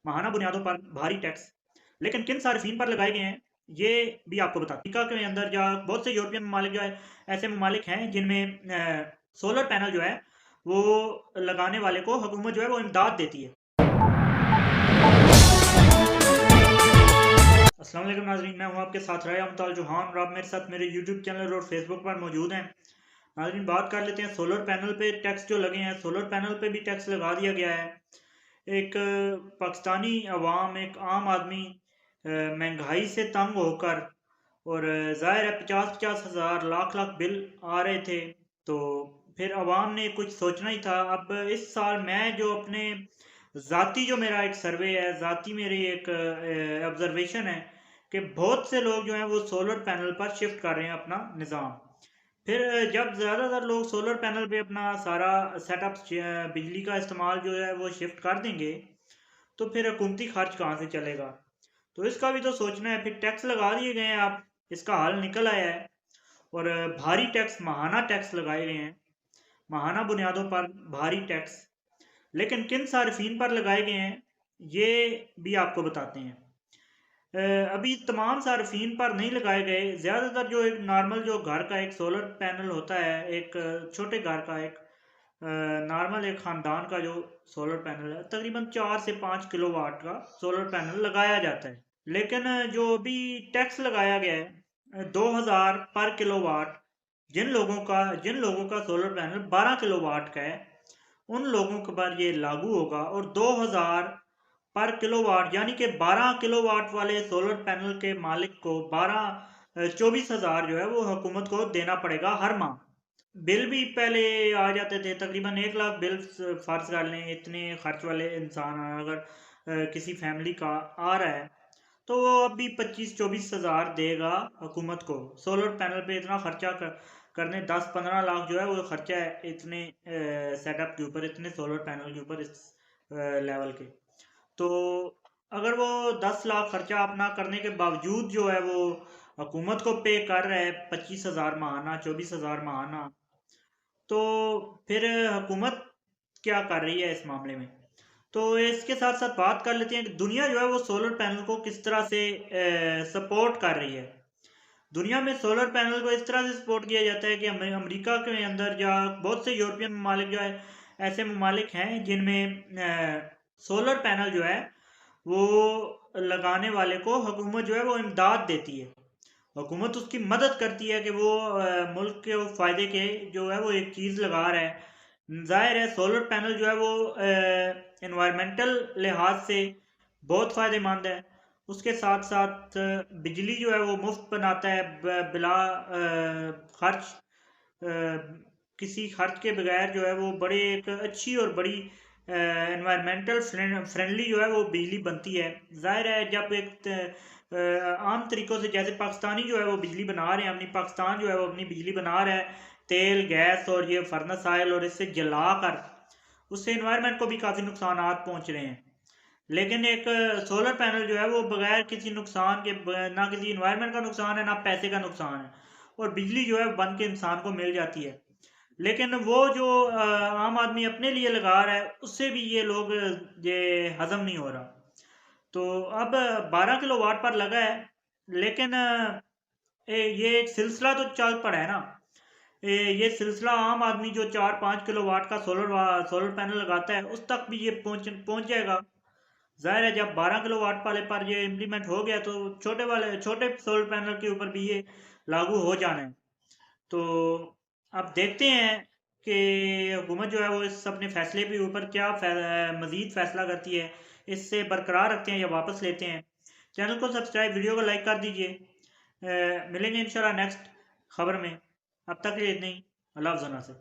माहाना बुनियादों पर भारी टैक्स, लेकिन किन सार्फिन पर लगाए गए हैं, ये भी आपको बता। अमेरिका के अंदर या बहुत से यूरोपियन ममालिक जो है, ऐसे ममालिक हैं जिनमें सोलर पैनल जो है वो लगाने वाले को हुकूमत जो है वो इमदाद देती है। अस्सलाम वालेकुम नाज़रीन, मैं हूं आपके साथ राय अमताल जोहान और आप मेरे साथ मेरे यूट्यूब चैनल और फेसबुक पर मौजूद हैं। नाज़रीन, बात कर लेते हैं सोलर पैनल पे टैक्स जो लगे हैं। सोलर पैनल पे भी टैक्स लगा दिया गया है। एक पाकिस्तानी अवाम, एक आम आदमी महंगाई से तंग होकर, और ज़ाहिर है 50-50 हज़ार लाख लाख बिल आ रहे थे, तो फिर अवाम ने कुछ सोचना ही था। अब इस साल मैं जो अपने ज़ाती, जो मेरा एक सर्वे है, ज़ाती मेरी एक ऑब्जर्वेशन है कि बहुत से लोग जो हैं वो सोलर पैनल पर शिफ्ट कर रहे हैं अपना निज़ाम। फिर जब ज़्यादातर लोग सोलर पैनल पे अपना सारा सेटअप, बिजली का इस्तेमाल जो है वो शिफ्ट कर देंगे, तो फिर हुकूमती खर्च कहाँ से चलेगा? तो इसका भी तो सोचना है। फिर टैक्स लगा दिए गए हैं, आप इसका हल निकल आया है। और भारी टैक्स, माहाना टैक्स लगाए गए हैं, माहाना बुनियादों पर भारी टैक्स, लेकिन किन सार्फिन पर लगाए गए हैं, ये भी आपको बताते हैं। अभी तमाम सार्फिन पर नहीं लगाए गए। ज़्यादातर जो एक नॉर्मल जो घर का एक सोलर पैनल होता है, एक छोटे घर का एक नॉर्मल एक ख़ानदान का जो सोलर पैनल है, तकरीबन 4 से 5 किलोवाट का सोलर पैनल लगाया जाता है। लेकिन जो अभी टैक्स लगाया गया है 2000 पर किलोवाट, जिन लोगों का सोलर पैनल 12 किलोवाट का है, उन लोगों के पर ये लागू होगा। और 2000 पर किलोवाट यानी कि 12 किलोवाट वाले सोलर पैनल के मालिक को 24,000 जो है वो हुकूमत को देना पड़ेगा हर माह। बिल भी पहले आ जाते थे तकरीबन 1 लाख बिल। फर्ज कर लें इतने खर्च वाले इंसान अगर किसी फैमिली का आ रहा है, तो वो अभी 25-24 हज़ार देगा हुकूमत को। सोलर पैनल पे इतना खर्चा करने 10-15 लाख जो है वो खर्चा है इतने सेटअप के ऊपर, इतने सोलर पैनल के ऊपर, इस लेवल के। तो अगर वो 10 लाख खर्चा अपना करने के बावजूद जो है वो हुकूमत को पे कर रहा है 25 हज़ार महाना, 24 हज़ार महाना, तो फिर हुकूमत क्या कर रही है इस मामले में? तो इसके साथ साथ बात कर लेते हैं कि दुनिया जो है वो सोलर पैनल को किस तरह से सपोर्ट कर रही है। दुनिया में सोलर पैनल को इस तरह से सपोर्ट किया जाता है कि अमेरिका के अंदर या बहुत से यूरोपियन ममालिक जो है, ऐसे ममालिक हैं जिनमें सोलर पैनल जो है वो लगाने वाले को हुकूमत जो है वो इमदाद देती है। हुकूमत उसकी मदद करती है कि वो मुल्क के फ़ायदे के जो है वो एक चीज़ लगा रहा है। ज़ाहिर है सोलर पैनल जो है वो इन्वायरमेंटल लिहाज से बहुत फ़ायदेमंद है। उसके साथ साथ बिजली जो है वो मुफ्त बनाता है, बिला खर्च, किसी खर्च के बगैर जो है वो बड़े एक अच्छी और बड़ी एनवायरमेंटल फ्रेंडली जो है वो बिजली बनती है। ज़ाहिर है जब एक आम तरीक़ों से जैसे पाकिस्तानी जो है वो बिजली बना रहे हैं, अपनी पाकिस्तान जो है वो अपनी बिजली बना रहा है तेल गैस और ये फर्नेस ऑयल और इससे जला कर, उससे इन्वायरमेंट को भी काफ़ी नुकसानात पहुंच रहे हैं। लेकिन एक सोलर पैनल जो है वो बगैर किसी नुकसान के, ना किसी इन्वायरमेंट का नुकसान है ना पैसे का नुकसान है, और बिजली जो है बन के इंसान को मिल जाती है। लेकिन वो जो आम आदमी अपने लिए लगा रहा है, उससे भी ये लोग ये हजम नहीं हो रहा। तो अब 12 किलोवाट पर लगा है, लेकिन ये एक सिलसिला तो चल पड़ा है ना। ये सिलसिला आम आदमी जो 4-5 किलोवाट का सोलर पैनल लगाता है उस तक भी ये पहुंच जाएगा। जाहिर है जब 12 किलोवाट वाले पर ये इम्प्लीमेंट हो गया, तो छोटे सोलर पैनल के ऊपर भी ये लागू हो जाना है। तो अब देखते हैं कि हुकूमत जो है वो इस अपने फैसले के ऊपर क्या मजीद फैसला करती है। इससे बरकरार रखते हैं या वापस लेते हैं। चैनल को सब्सक्राइब, वीडियो को लाइक कर दीजिए। मिलेंगे इंशाल्लाह नेक्स्ट खबर में। अब तक के लिए इतना ही। अल्लाह हाफ़िज़। से